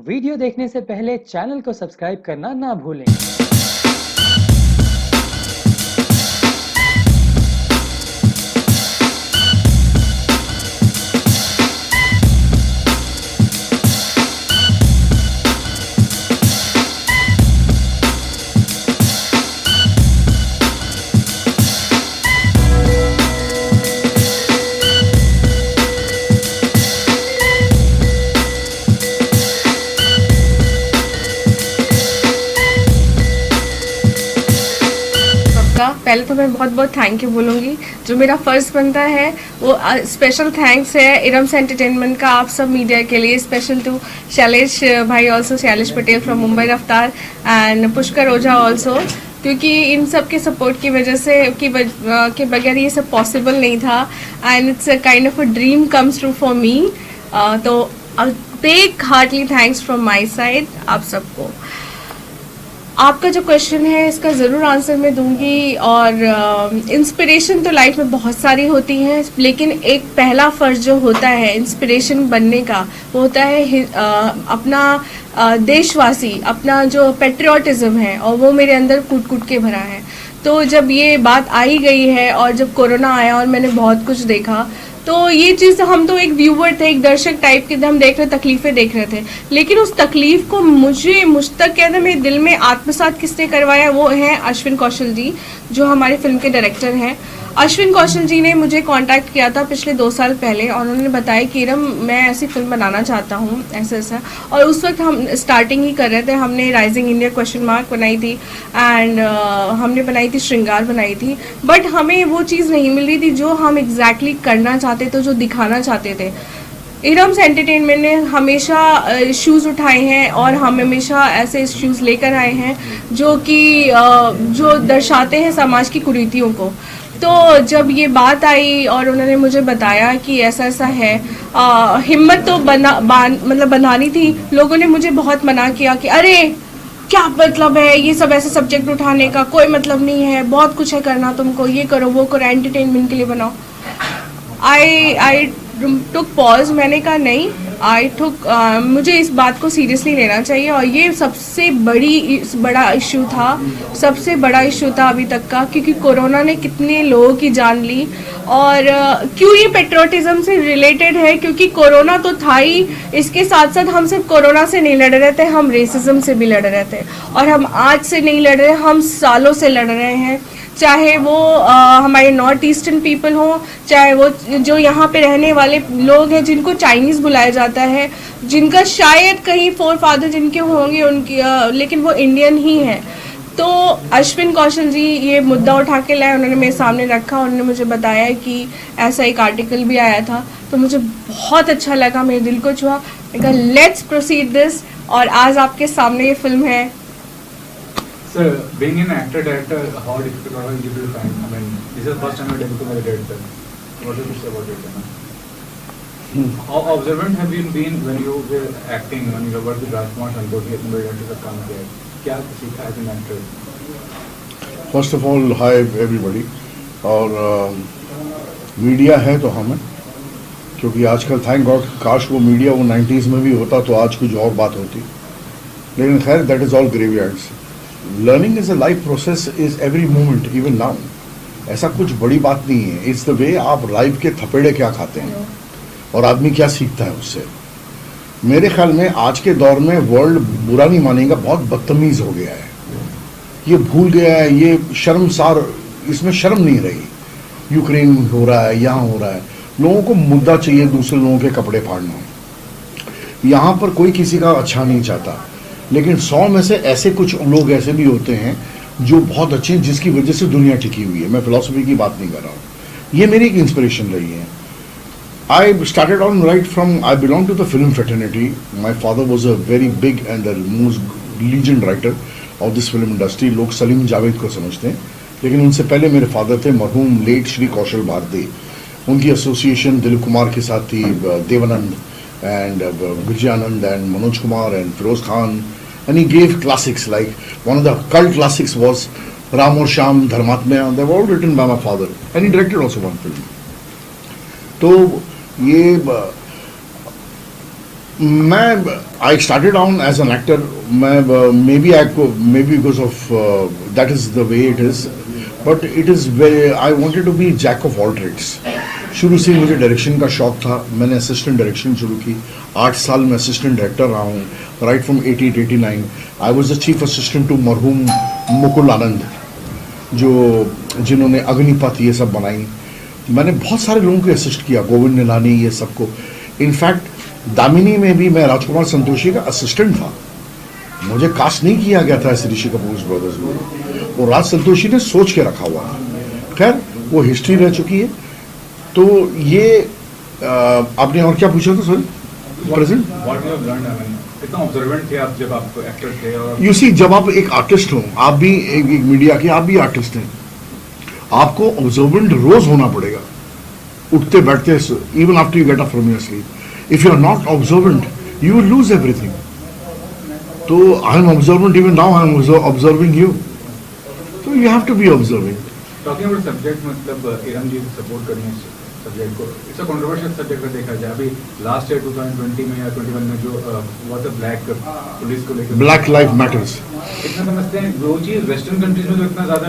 Video देखने से पहले चैनल को सब्सक्राइब करना ना भूलें। पहले तो मैं बहुत बहुत थैंक यू बोलूँगी। जो मेरा फर्स्ट बनता है वो स्पेशल थैंक्स है इरम्स एंटरटेनमेंट का, आप सब मीडिया के लिए। स्पेशल टू शैलेश भाई ऑल्सो, शैलेश पटेल फ्रॉम मुंबई रफ्तार एंड पुष्कर ओझा ऑल्सो, क्योंकि इन सब के सपोर्ट की वजह से के बगैर ये सब पॉसिबल नहीं था and it's a kind of a dream comes true for me. तो big heartly thanks from my side आप सबको। आपका जो क्वेश्चन है इसका ज़रूर आंसर मैं दूंगी। और इंस्पिरेशन तो लाइफ में बहुत सारी होती हैं, लेकिन एक पहला फ़र्ज जो होता है इंस्पिरेशन बनने का वो होता है अपना देशवासी, अपना जो पेट्रियाटिज़म है, और वो मेरे अंदर कूट कूट के भरा है। तो जब ये बात आई गई है और जब कोरोना आया और मैंने बहुत कुछ देखा, तो ये चीज़ हम तो एक व्यूवर थे, एक दर्शक टाइप के थे, हम देख रहे तकलीफ़ें देख रहे थे, लेकिन उस तकलीफ़ को मुझ तक कहते मेरे दिल में आत्मसात किसने करवाया, वो हैं अश्विन कौशल जी, जो हमारे फिल्म के डायरेक्टर हैं। अश्विन कौशल जी ने मुझे कांटेक्ट किया था पिछले 2 साल पहले और उन्होंने बताया कि इरम मैं ऐसी फिल्म बनाना चाहता हूँ, ऐसा ऐसा। और उस वक्त हम स्टार्टिंग ही कर रहे थे, हमने राइजिंग इंडिया क्वेश्चन मार्क बनाई थी एंड हमने बनाई थी श्रृंगार बनाई थी, बट हमें वो चीज़ नहीं मिल रही थी जो हम एग्जैक्टली करना चाहते थे, जो दिखाना चाहते थे। इरम्स एंटरटेनमेंट ने हमेशा इश्यूज़ उठाए हैं और हम हमेशा ऐसे इश्यूज़ लेकर आए हैं जो कि जो दर्शाते हैं समाज की कुरीतियों को। तो जब ये बात आई और उन्होंने मुझे बताया कि ऐसा ऐसा है, हिम्मत तो मतलब बनानी थी। लोगों ने मुझे बहुत मना किया कि अरे क्या मतलब है ये सब ऐसे सब्जेक्ट उठाने का, कोई मतलब नहीं है, बहुत कुछ है करना तुमको, ये करो वो करो, एंटरटेनमेंट के लिए बनाओ। आई टुक पॉज, मैंने कहा नहीं, मुझे इस बात को सीरियसली लेना चाहिए। और ये सबसे बड़ा इशू था, सबसे बड़ा इशू था अभी तक का, क्योंकि कोरोना ने कितने लोगों की जान ली। और क्यों ये पेट्रियोटिज्म से रिलेटेड है, क्योंकि कोरोना तो था ही, इसके साथ साथ हम सिर्फ कोरोना से नहीं लड़ रहे थे, हम रेसिज्म से भी लड़ रहे थे। और हम आज से नहीं लड़ रहे, हम सालों से लड़ रहे हैं। चाहे वो हमारे नॉर्थ ईस्टर्न पीपल हो, चाहे वो जो यहाँ पे रहने वाले लोग हैं जिनको चाइनीज़ बुलाया जाता है, जिनका शायद कहीं फोर फादर जिनके होंगे उनकी, लेकिन वो इंडियन ही हैं। तो अश्विन कौशल जी ये मुद्दा उठा के लाए, उन्होंने मेरे सामने रखा, उन्होंने मुझे बताया कि ऐसा एक आर्टिकल भी आया था, तो मुझे बहुत अच्छा लगा, मेरे दिल को छुआ। मैंने कहा लेट्स प्रोसीड दिस, और आज आपके सामने ये फिल्म है। Sir, being an actor director, how difficult you will find? I mean, this is the first time you're becoming a director. What do you say about it? How observant have you been when you were acting, when you worked with Rajkumar Santokhi and the directors of काम किया? क्या सीखा as an actor? First of all, hi everybody. और media है तो हमें, क्योंकि आजकल थैंक गॉड काश वो मीडिया वो 90s में भी होता तो आज कुछ और बात होती, लेकिन खैर that is all graveyards. Learning is a life process, is every moment even now. ऐसा कुछ बड़ी बात नहीं है, इट्स द वे आप लाइफ के थपेड़े क्या खाते हैं और आदमी क्या सीखता है उससे। मेरे ख्याल में आज के दौर में वर्ल्ड बुरा नहीं मानेगा, बहुत बदतमीज़ हो गया है, ये भूल गया है, ये शर्मसार, इसमें शर्म नहीं रही। यूक्रेन हो रहा है, यहाँ हो रहा है, लोगों को मुद्दा चाहिए दूसरे लोगों के कपड़े फाड़ना। यहाँ पर कोई किसी का अच्छा नहीं चाहता, लेकिन 100 में से ऐसे कुछ लोग ऐसे भी होते हैं जो बहुत अच्छे हैं, जिसकी वजह से दुनिया टिकी हुई है। मैं फिलॉसफी की बात नहीं कर रहा हूँ, ये मेरी एक इंस्पिरेशन रही है। I started on right from, I belong to the film fraternity. My father was a very big and the most legend writer of this film industry. लोग सलीम जावेद को समझते हैं, लेकिन उनसे पहले मेरे फादर थे मरहूम लेट श्री कौशल भारती। उनकी एसोसिएशन दिलीप कुमार के साथ थी, Devanand and Vijayanand and Manoj Kumar and Feroz Khan, and he gave classics, like one of the cult classics was Ram और Shyam, Dharmatmya. They were all written by my father, and he directed also one film. तो ये मैं I started on as an actor. मैं may be because of that is the way it is, but it is very I wanted to be jack of all trades. शुरू से मुझे direction का शौक था. मैंने असिस्टेंट डायरेक्शन शुरू की. 8 साल में असिस्टेंट डायरेक्टर रहा हूँ, right from 88-89. I was the chief assistant to मरहूम मुकुल आनंद, जिन्होंने अग्निपथ ये सब बनाई. मैंने बहुत सारे लोगों को असिस्ट किया, गोविंद निलानी, ये सबको. इनफैक्ट दामिनी में भी मैं राजकुमार संतोषी का असिस्टेंट था. मुझे कास्ट नहीं किया गया था ऐसे ऋषि कपूर ब्रदर्स में. वो राज संतोषी ने सोच के रखा हुआ था. खैर वो हिस्ट्री रह चुकी है. तो ये आपने और क्या पूछा था सर? प्रेजेंट कितना ऑब्जर्वेंट थे आप जब आप एक्टर थे? और यू सी, जब आप एक आर्टिस्ट हो, आप भी एक मीडिया के, आप भी आर्टिस्ट हैं, आपको ऑब्जर्वेंट रोज होना पड़ेगा, उठते बैठते, even after you get up from your sleep. If you are not observant you will lose everything. तो I am observant, even now I am observing you. तो you have to be observing. Talking about subject, मतलब इरम जी support करनी है subject को. It's a controversial subject का देखा जाए. अभी लास्ट ईयर 2020 में या 21 में जो हुआ था ब्लैक पुलिस को लेकर, ब्लैक लाइफ मैटर्स, इतना समझते हैं वो चीज वेस्टर्न कंट्रीज में तो इतना ज्यादा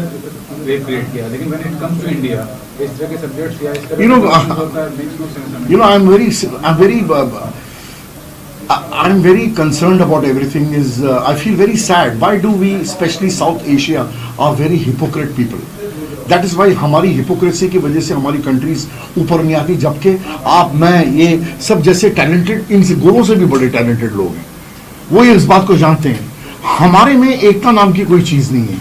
वेव क्रिएट किया, लेकिन when it comes to India इस तरह के सब्जेक्ट्स या इस तरह You know, होता है, makes no sense. you know, I'm very concerned about everything. I feel very sad. Why do we, especially South Asia, are very hypocrite people? That is why हमारी hypocrisy की वजह से हमारी countries ऊपर नहीं आती, जबकि आप, मैं, ये सब जैसे talented, इनसे गोरों से भी बड़े talented लोग हैं, वो ये इस बात को जानते हैं. हमारे में एकता नाम की कोई चीज नहीं है.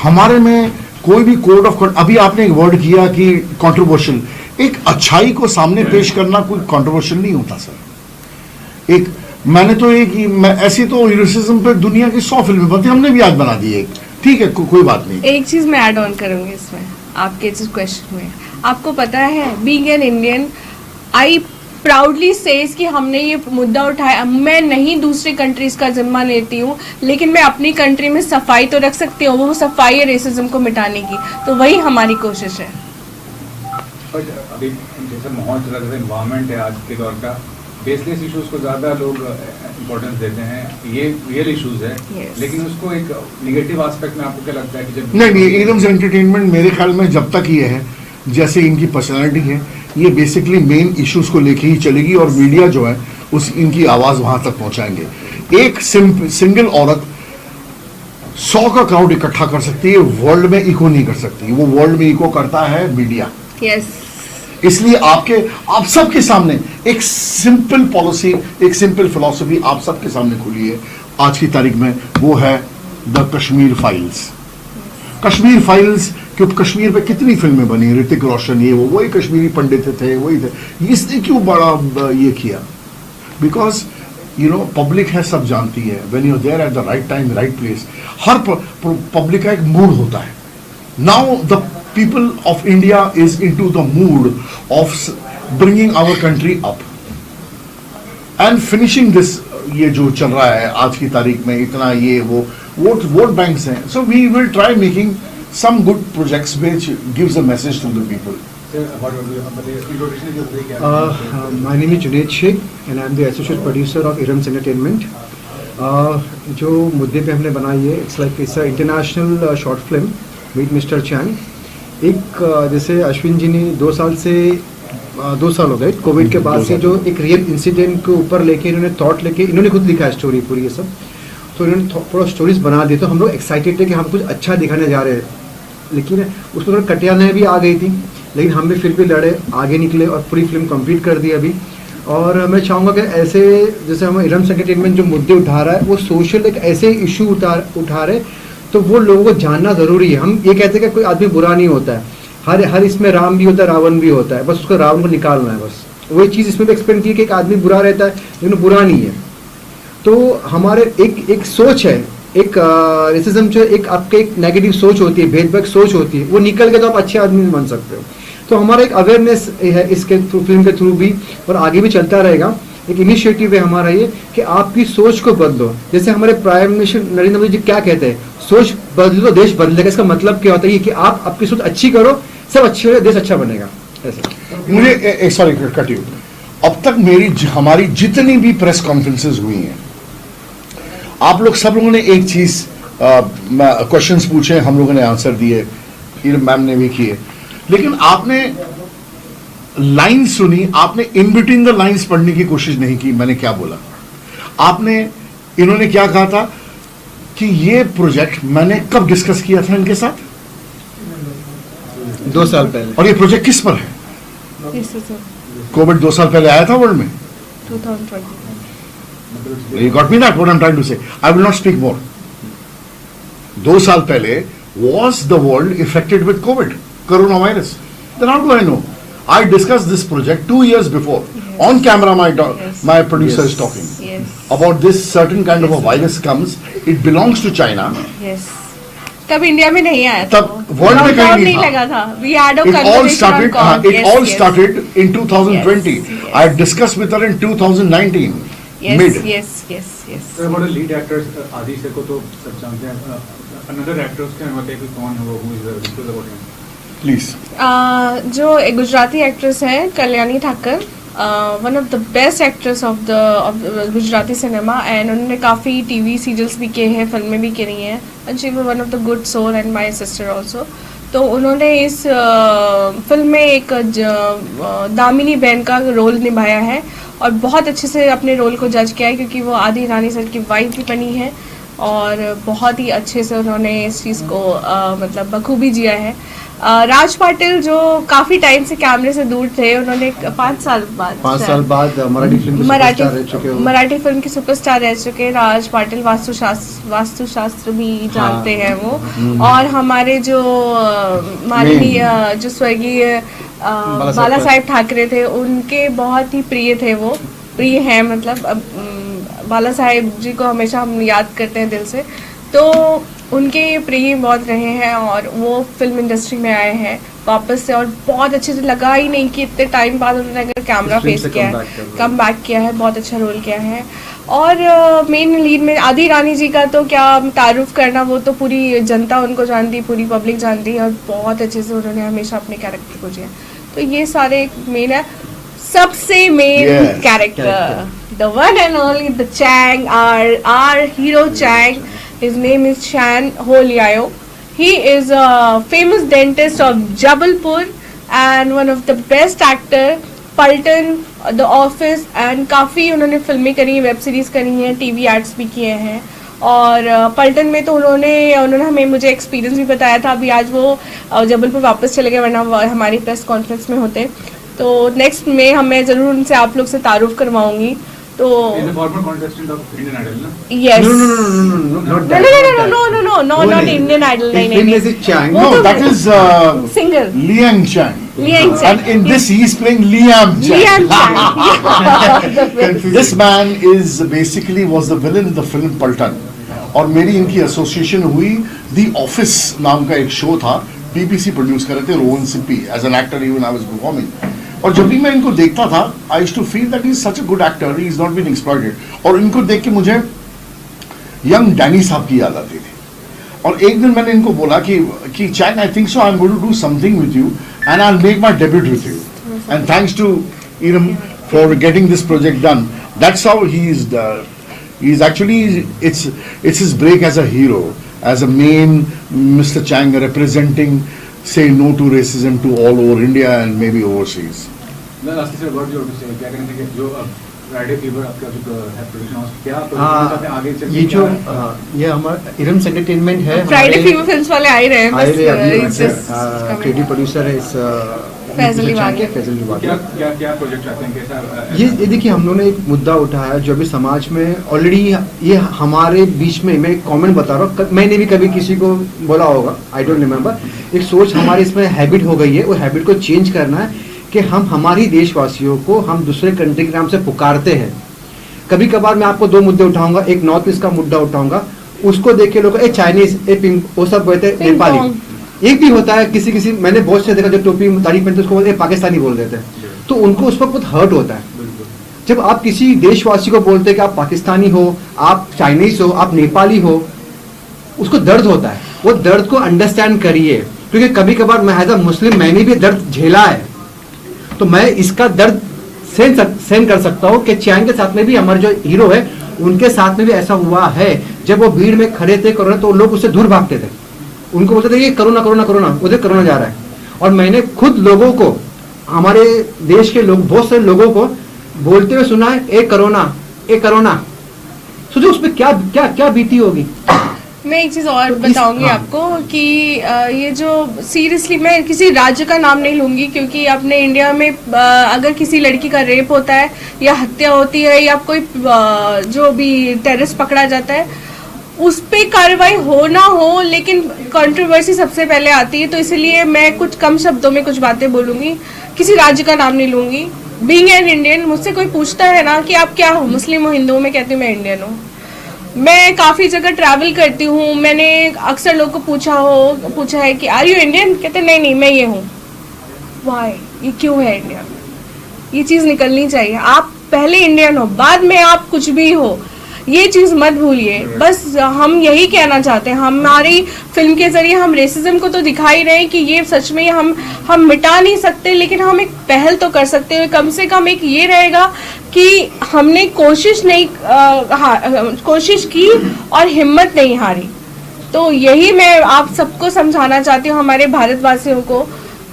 हमारे में कोई भी कोड ऑफ, अभी आपने एक वर्ड किया कि कंट्रोवर्शियल. एक अच्छाई को सामने पेश करना कोई कंट्रोवर्शियल नहीं होता सर. एक मैंने तो ऐसी तो रेसिज्म पे दुनिया की 100 फिल्में बनती, हमने भी आज बना दी एक. ठीक है, कोई बात नहीं. एक चीज मैं ऐड ऑन करूंगी इसमें आपके जिस क्वेश्चन में. आपको पता है, being an Indian, I proudly says कि हमने ये मुद्दा उठाया. मैं नहीं दूसरी कंट्रीज का जिम्मा लेती हूँ, लेकिन मैं अपनी कंट्री में सफाई तो रख सकती हूँ. वो सफाई है रेसिज्म को मिटाने की, तो वही हमारी कोशिश है. अभी जैसे माहौल चला, जैसे एनवायरमेंट है आज के दौर का, बेसलेस इश्यूज को ज़्यादा लोग इम्पोर्टेंस देते हैं. ये रियल इश्यूज है, लेकिन उसको एक नेगेटिव एस्पेक्ट में आपको क्या लगता है कि जब नहीं, एकदम से एंटरटेनमेंट मेरे ख्याल में जब तक ये है, जैसे इनकी पर्सनैलिटी है, ये बेसिकली मेन इश्यूज को लेके ही चलेगी, और मीडिया जो है उस इनकी आवाज़ वहाँ तक पहुँचाएंगे. एक सिंगल औरत 100 का क्राउड इकट्ठा कर सकती है, वर्ल्ड में इको नहीं कर सकती. वो वर्ल्ड में इको करता है मीडिया. यस. इसलिए आप सबके सामने एक सिंपल पॉलिसी, एक सिंपल फिलॉसफी आप सबके सामने खुली है आज की तारीख में. वो है the Kashmir files. Kashmir files, क्यों कश्मीर पे कितनी फिल्में बनी, ऋतिक रोशन, ये वो, वही कश्मीरी पंडित थे, वही थे. इसने क्यों बड़ा ये किया? बिकॉज यू नो पब्लिक है, सब जानती है. When you are there at the right time, right place, हर पब्लिक का एक मूड होता है. Now the people of India is into the mood of bringing our country up and finishing this. ये जो चल रहा है आज की तारीख में, इतना ये वो वोट बैंक्स हैं. So we will try making some good projects which gives a message to the people. My name is Junaid Sheikh and I am the associate producer of Irams Entertainment. जो मुद्दे पे हमने बनाई है, it's a international short film with Mr. Chang. एक जैसे अश्विन जी ने 2 साल हो गए कोविड के बाद से, जो एक रियल इंसिडेंट के ऊपर लेके इन्होंने थॉट लेके, इन्होंने खुद लिखा है स्टोरी पूरी ये सब, तो इन्होंने थोड़ा स्टोरीज बना दी. तो हम लोग एक्साइटेड थे कि हम कुछ अच्छा दिखाने जा रहे हैं, लेकिन उसमें थोड़ा कटियाने भी आ गई थी, लेकिन हम भी फिर भी लड़े, आगे निकले और पूरी फिल्म कंप्लीट कर दी अभी. और मैं चाहूँगा कि ऐसे जैसे हम इरम्स एंटरटेनमेंट जो मुद्दे उठा रहा है, वो सोशल एक ऐसे इशू उठा रहे, तो वो लोगों को जानना ज़रूरी है. हम ये कहते हैं कि कोई आदमी बुरा नहीं होता है, हर इसमें राम भी होता है, रावण भी होता है, बस उसको रावण को निकालना है. बस वही चीज़ इसमें भी एक्सप्लेन की कि एक आदमी बुरा रहता है लेकिन बुरा नहीं है. तो हमारे एक सोच है, एक रेसिज्म जो एक आपके एक नेगेटिव सोच होती है, भेदभाव सोच होती है, वो निकल के तो आप अच्छे आदमी बन सकते हो. तो हमारा एक अवेयरनेस है इसके फिल्म के थ्रू भी, और आगे भी चलता रहेगा. एक इनिशिएटिव है हमारा ये कि आपकी सोच को बदलो. जैसे हमारे प्राइम मिनिस्टर नरेंद्र मोदी जी क्या कहते हैं, सोच बदलो तो देश बदलेगा. इसका मतलब क्या होता है कि आप आपकी सोच अच्छी करो, सब अच्छी हो, देश अच्छा बनेगा. ऐसे मुझे सॉरी कट यू, अब तक हमारी जितनी भी प्रेस कॉन्फ्रेंसेस हुई हैं, आप लोग सब लोगों ने एक चीज क्वेश्चंस पूछे, हम लोगों ने आंसर दिए, मैम ने भी किए, लेकिन आपने लाइन सुनी, आपने इन बिटवीन द लाइंस पढ़ने की कोशिश नहीं की। मैंने क्या बोला, इन्होंने क्या कहा था कि ये प्रोजेक्ट मैंने कब डिस्कस किया था इनके साथ? 2 साल पहले। और ये प्रोजेक्ट किस पर है? कोविड 2 साल पहले आया था वर्ल्ड में, 2020। You got me that? What I'm trying to say. I will not speak more. 2 साल पहले was the world affected with COVID, coronavirus? Then how do I know? I discussed this project 2 years before. Yes. On camera, Yes. my producer Yes. is talking Yes. about this certain kind of a virus comes. It belongs to China. Yes. तब India में नहीं आया था, तब world में कहीं lockdown नहीं नहीं था। लगा था। We had a It all conversation started. on call. It Yes, all yes. started in 2020. Yes, yes. I discussed with her in 2019. Yes, Mid. yes, yes, yes. So about the lead actors, आदि से को तो सब जानते हैं। Another actors can बताइए कि कौन है वो, who is the discuss about him. Please. जो एक गुजराती एक्ट्रेस है Kalyani Thakar, one of the best actress of the Gujarati cinema, and उन्होंने काफ़ी टीवी सीरियल्स भी किए हैं, फिल्में भी करी हैं, and she was one of the good soul and my sister also. तो उन्होंने इस फिल्म में एक दामिनी बहन का रोल निभाया है और बहुत अच्छे से अपने रोल को जज किया है, क्योंकि वो आदि ईरानी सर की वाइफ भी बनी है और बहुत ही अच्छे से उन्होंने इस चीज़ को मतलब बखूबी जिया है। राज पाटिल जो काफ़ी टाइम से कैमरे से दूर थे, उन्होंने 5 साल बाद मराठी फिल्म के सुपरस्टार रह चुके। राज पाटिल वास्तुशास्त्र भी जानते हैं वो, और हमारे जो माननीय जो स्वर्गीय बाला साहेब ठाकरे थे, उनके बहुत ही प्रिय हैं, मतलब बाला साहेब जी को हमेशा हम याद करते हैं दिल से। तो उनके प्रिय बहुत रहे हैं और वो फिल्म इंडस्ट्री में आए हैं वापस से, और बहुत अच्छे से लगा ही नहीं कि इतने टाइम बाद उन्होंने अगर कैमरा फेस किया है, कम बैक किया है, बहुत अच्छा रोल किया है। और मेन लीड में आदि ईरानी जी का तो क्या तारुफ करना, वो तो पूरी जनता उनको जानती, पूरी पब्लिक जानती है, और बहुत अच्छे से उन्होंने हमेशा अपने कैरेक्टर को जिया। तो ये सारे मेन है, सबसे main character, the one and only the Chang, our hero Chang. His name is Chan Ho Liao. He is a famous dentist of Jabalpur and one of the best actor. Paltan, the office and काफ़ी उन्होंने फिल्में करी हैं, web series करी हैं, TV ads भी किए हैं। और पल्टन में तो उन्होंने मुझे एक्सपीरियंस भी बताया था। अभी आज वो जबलपुर वापस चले गए, वरना हमारी प्रेस कॉन्फ्रेंस में होते। तो नेक्स्ट में मैं ज़रूर उनसे आप लोग से तारुफ करवाऊंगी। तो former contestant of Indian Idol, ना? Yes. No, not Indian Idol. Film is Chang. No, that is singer Liang Chang. Liang Chang. And in this, he is playing Liam Chang. Liam Chang. This man was the villain in the film Paltan. और मेरी इनकी association हुई, the office नाम का एक show था, BBC produce कर रहे थे, Rohan Sippy, as an actor even I was performing. और जब भी मैं इनको देखता था, I used to feel that he is such a good actor, he is not been exploited. और इनको देख के मुझे यंग डैनी साहब की याद आती थी। और एक दिन मैंने इनको बोला कि चैंग, I think so I am going to do something with you and I will make my debut with you, and thanks to Iram for getting this project done. That's how he is actually, it's his break as a hero, as a main Mr. Chang, representing say no to racism to all over India and maybe overseas. Lastly sir, what you want to say, क्या कहते हैं कि जो Friday fever आपका जो है production house, क्या production आगे चल ये जो ये हमारा इरम्स एंटरटेनमेंट है, फ्राइडे फीवर फिल्म्स वाले आ ही रहे हैं, बस क्रेडिट प्रोड्यूसर है इस फैजल लिवानी। क्या प्रोजेक्ट चाहते हैं, कैसा? ये देखिए, हम लोगों ने एक मुद्दा उठाया जो अभी समाज में ऑलरेडी, ये हमारे बीच में, मैं कमेंट बता रहा हूँ, मैंने भी कभी किसी को बोला होगा, आई डोंट रिमेम्बर, एक सोच हमारे इसमें हैबिट हो गई है, वो हैबिट को चेंज करना है कि हम हमारी देशवासियों को हम दूसरे कंट्री के नाम से पुकारते हैं। कभी कभार मैं आपको 2 मुद्दे उठाऊंगा, एक नॉर्थ ईस्ट का मुद्दा उठाऊंगा, उसको देख के लोग ए चाइनीज, ए पिंक, वो सब बोलते हैं नेपाली। एक भी होता है किसी मैंने बहुत से देखा जो टोपी दाढ़ी पहनते उसको बोलते हैं पाकिस्तानी बोल देते हैं, तो उनको उस पर बहुत हर्ट होता है। जब आप किसी देशवासी को बोलते हैं कि आप पाकिस्तानी हो, आप चाइनीज हो, आप नेपाली हो, उसको दर्द होता है। वो दर्द को अंडरस्टैंड करिए, क्योंकि कभी कभार मैं एज अ मुस्लिम मैंने भी दर्द झेला है, तो मैं इसका दर्द सहन कर सकता हूँ कि चैंग के साथ में भी हमारे जो हीरो है उनके साथ में भी ऐसा हुआ है। जब वो भीड़ में खड़े थे कोरोना, तो लोग उससे दूर भागते थे, उनको बोलते थे ये कोरोना कोरोना कोरोना, उधर कोरोना जा रहा है। और मैंने खुद लोगों को, हमारे देश के लोग, बहुत सारे लोगों को बोलते हुए सुना है ए कोरोना, ए कोरोना। सोचो उसमें क्या क्या क्या बीती होगी। मैं एक चीज और तो बताऊंगी हाँ। आपको कि ये जो सीरियसली मैं किसी राज्य का नाम नहीं लूंगी, क्योंकि अपने इंडिया में अगर किसी लड़की का रेप होता है या हत्या होती है या कोई जो भी टेररिस्ट पकड़ा जाता है, उस पे कार्रवाई हो ना हो, लेकिन कंट्रोवर्सी सबसे पहले आती है। तो इसलिए मैं कुछ कम शब्दों में कुछ बातें बोलूंगी, किसी राज्य का नाम नहीं लूंगी। बीइंग एन इंडियन, मुझसे कोई पूछता है ना कि आप क्या हो, मुस्लिम हो, हिंदू हो, मैं कहती हूँ मैं इंडियन हूँ। मैं काफ़ी जगह ट्रैवल करती हूँ, मैंने अक्सर लोग को पूछा है कि आर यू इंडियन, कहते नहीं नहीं मैं ये हूँ। वाई, ये क्यों है इंडिया में? ये चीज़ निकलनी चाहिए। आप पहले इंडियन हो, बाद में आप कुछ भी हो, ये चीज़ मत भूलिए। बस हम यही कहना चाहते हैं। हमारी फिल्म के जरिए हम रेसिज्म को तो दिखा ही रहे हैं कि ये सच में हम मिटा नहीं सकते, लेकिन हम एक पहल तो कर सकते हैं। कम से कम एक ये रहेगा कि हमने कोशिश की और हिम्मत नहीं हारी। तो यही मैं आप सबको समझाना चाहती हूँ, हमारे भारतवासियों को,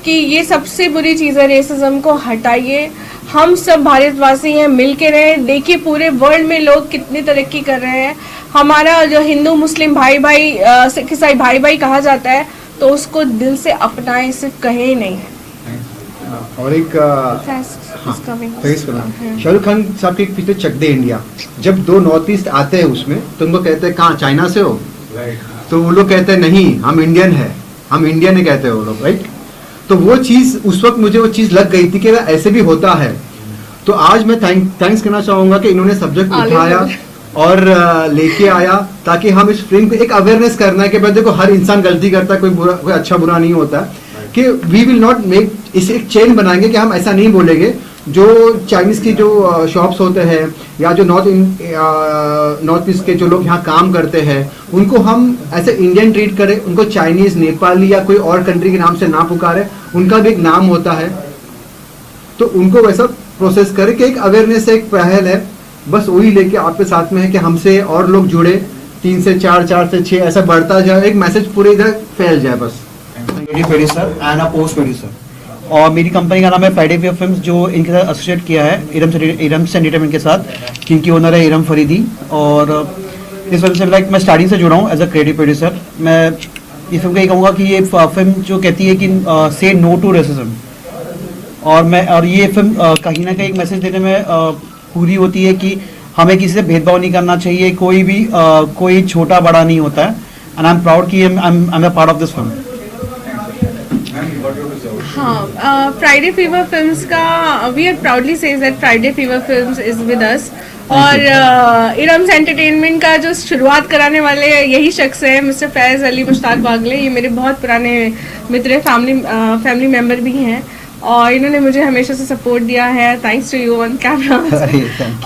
कि ये सबसे बुरी चीज़ है, रेसिज्म को हटाइए। हम सब भारतवासी हैं, मिल के रहें। देखिए पूरे वर्ल्ड में लोग कितनी तरक्की कर रहे हैं। हमारा जो हिंदू मुस्लिम भाई भाई, सिख ईसाई भाई भाई कहा जाता है, तो उसको दिल से अपनाएं, सिर्फ कहे ही नहीं है। और एक फेस करना, शाहरुख खान साहब के एक पिक्चर चक दे इंडिया, जब दो नॉर्थ ईस्ट आते हैं उसमें, तो उनको कहते हैं कहाँ, चाइना से हो? तो वो लोग कहते हैं नहीं हम इंडियन है, हम इंडियन है कहते हैं वो लोग, राइट। तो वो चीज़ उस वक्त मुझे वो चीज़ लग गई थी कि ऐसे भी होता है। तो आज मैं थैंक्स करना चाहूँगा कि इन्होंने सब्जेक्ट उठाया और लेके आया, ताकि हम इस फिल्म को एक अवेयरनेस करना है कि भाई देखो हर इंसान गलती करता है, कोई अच्छा बुरा नहीं होता, कि वी विल नॉट मेक, इसे एक चेन बनाएंगे कि हम ऐसा नहीं बोलेंगे। जो चाइनीज़ की जो शॉप्स होते हैं या जो नॉर्थ ईस्ट के जो लोग यहाँ काम करते हैं, उनको हम ऐसे इंडियन ट्रीट करें, उनको चाइनीज़, नेपाली या कोई और कंट्री के नाम से ना पुकारे, उनका भी एक नाम होता है। तो उनको वैसा प्रोसेस करें कि एक अवेयरनेस, एक पहल है, बस वही लेके आपके साथ में है कि हमसे और लोग जुड़े, 3 से 4, 4 से 6 ऐसा बढ़ता जाए, एक मैसेज पूरे इधर फैल जाए बस। Producer and a post producer, और मेरी कंपनी का नाम है फ्राइडे फेयर फिल्म्स, जो इनके साथ एसोसिएट किया है इरम एंटरटेनमेंट के साथ, जिनकी ओनर है इरम फरीदी। और इस फिल्म से मैं स्टार्टिंग से जुड़ा हूँ एज अ क्रिएटिव प्रोड्यूसर। मैं इस फिल्म का ये कहूँगा कि ये फिल्म जो कहती है कि से नो टू रेसिज्म, और ये फिल्म कहीं ना कहीं एक मैसेज देने में पूरी होती है कि हमें किसी से भेदभाव नहीं करना चाहिए, कोई भी कोई छोटा बड़ा नहीं होता है। एंड आई एम प्राउड कि I am a part of this film. हाँ, फ्राइडे फीवर फिल्म्स का we are proudly says that Friday fever films is with us. और इरम्स एंटरटेनमेंट का जो शुरुआत कराने वाले यही शख्स है मिस्टर फैज़ अली मुश्ताक बागले। ये मेरे बहुत पुराने मित्र हैं, फैमिली मेम्बर भी हैं, और इन्होंने मुझे हमेशा से सपोर्ट दिया है। Thanks to you on camera.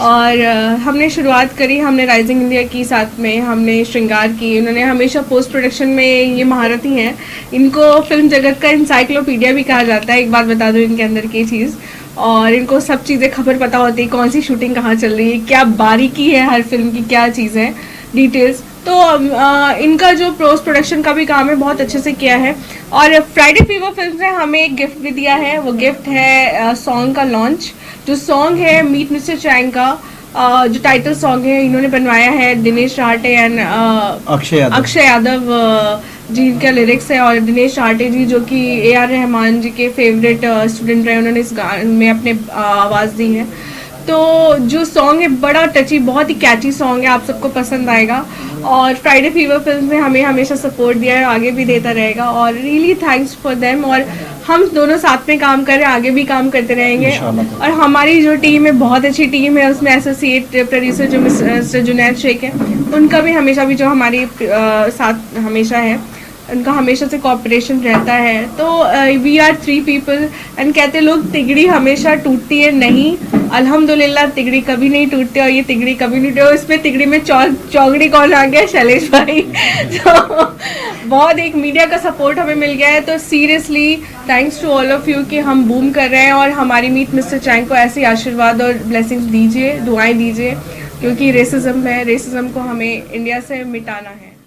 और हमने शुरुआत करी, हमने राइजिंग इंडिया की, साथ में हमने श्रृंगार की। इन्होंने हमेशा पोस्ट प्रोडक्शन में ये महारती हैं। इनको फिल्म जगत का इंसाइक्लोपीडिया भी कहा जाता है, एक बात बता दूँ इनके अंदर की चीज़। और इनको सब चीज़ें खबर पता होती है, कौन सी शूटिंग कहाँ चल रही है, क्या बारीकी है हर फिल्म की, क्या चीज़ है, डिटेल्स। तो इनका जो पोस्ट प्रोडक्शन का भी काम है बहुत अच्छे से किया है। और फ्राइडे फीवर फिल्म ने हमें एक गिफ्ट भी दिया है। वो गिफ्ट है सॉन्ग का लॉन्च। जो सॉन्ग है मीट मिस्टर चैंग का जो टाइटल सॉन्ग है, इन्होंने बनवाया है दिनेश राहटे एंड अक्षय यादव जी, इनका लिरिक्स है। और दिनेश राहटे जी जो कि AR रहमान जी के फेवरेट स्टूडेंट रहे, उन्होंने इस गाने में अपने आवाज़ दी है। तो जो सॉन्ग है बड़ा टची, बहुत ही कैची सॉन्ग है, आप सबको पसंद आएगा। और फ्राइडे फीवर फिल्म ने हमें हमेशा सपोर्ट दिया है, आगे भी देता रहेगा, और रियली थैंक्स फॉर देम। और हम दोनों साथ में काम कर रहे हैं, आगे भी काम करते रहेंगे। और हमारी जो टीम है बहुत अच्छी टीम है, उसमें एसोसिएट प्रोड्यूसर जो मिस्टर जुनैद शेख है, उनका भी हमेशा भी जो हमारी साथ हमेशा है, उनका हमेशा से कोऑपरेशन रहता है। तो वी आर 3 पीपल। एंड कहते लोग तिगड़ी हमेशा टूटती है, नहीं, अल्हम्दुलिल्लाह तिगड़ी कभी नहीं टूटती, और ये तिगड़ी कभी नहीं टूटी। इसमें तिगड़ी में चौगड़ी कौन आ गया? शैलेश भाई। तो बहुत एक मीडिया का सपोर्ट हमें मिल गया है, तो seriously thanks to all of you कि हम बूम कर रहे हैं, और हमारी मीट मिस्टर चैंग को ऐसे आशीर्वाद और ब्लेसिंग्स दीजिए, दुआएं दीजिए, क्योंकि रेसिज्म है, रेसिज्म को हमें इंडिया से मिटाना है।